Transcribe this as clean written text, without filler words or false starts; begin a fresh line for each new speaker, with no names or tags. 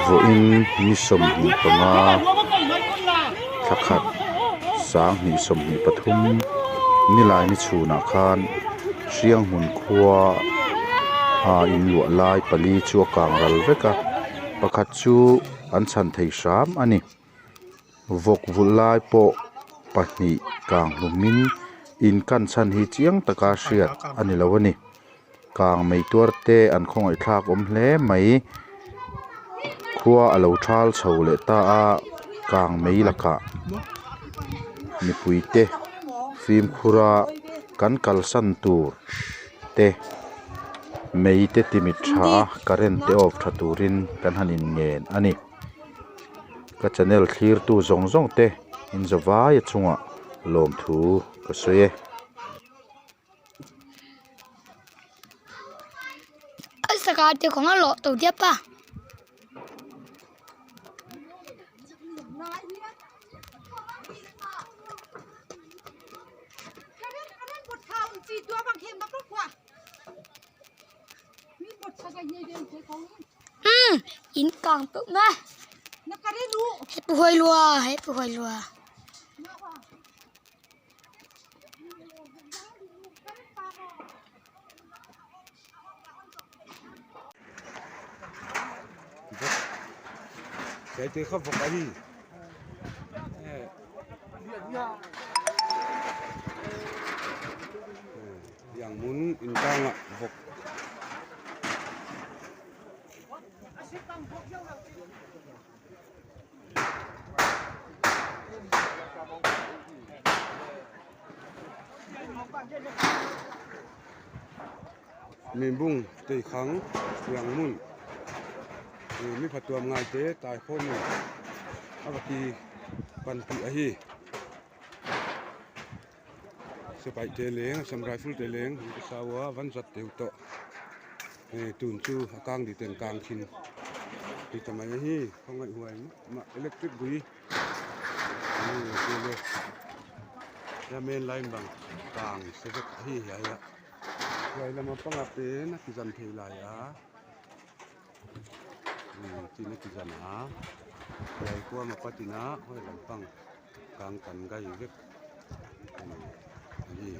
vô in ni som ni panga thakhat sang ni som ni pathum ni lai ni chuna khan riang hun khuwa in lu lai pali chu kang ral veka pakhat chu an chan thei sam ani vok vulai po pahni kang lumin in kan chan hi chiang taka hriat ani lawani kang mei tuarte an khong ai thlak om hle mai khuwa alo thal chho le ta a kang mei laka mipui te fim khura kan kalsan tur te mei te timit tha current te off tha turin kan hanin ngen ani ka channel clear tu zong zong te in zawai chunga lom thu ka soye
saka te khong a lo to dia pa in kang tu na hết puhoi lua
cái thứ khắc phục cái gì yang muốn in tang ạ phục miền bung tây kháng yang muốn mi phát tuam ngày tế tại khôn này áp kỳ pan tị ấy sẽ phải tế leng sam rifle tế leng sao á vẫn rất đều to tuần chu kang đi tiền kang khin thì tầm ấy hi không ngại hoài mà electric bui ya men line bang kang sẽ rất hi hay ạ vậy là mà phong áp tế nó chỉ dần thì lại á chỉ nó chỉ dần á vậy qua mà phát triển á hơi làm phong kang cần gây việc gì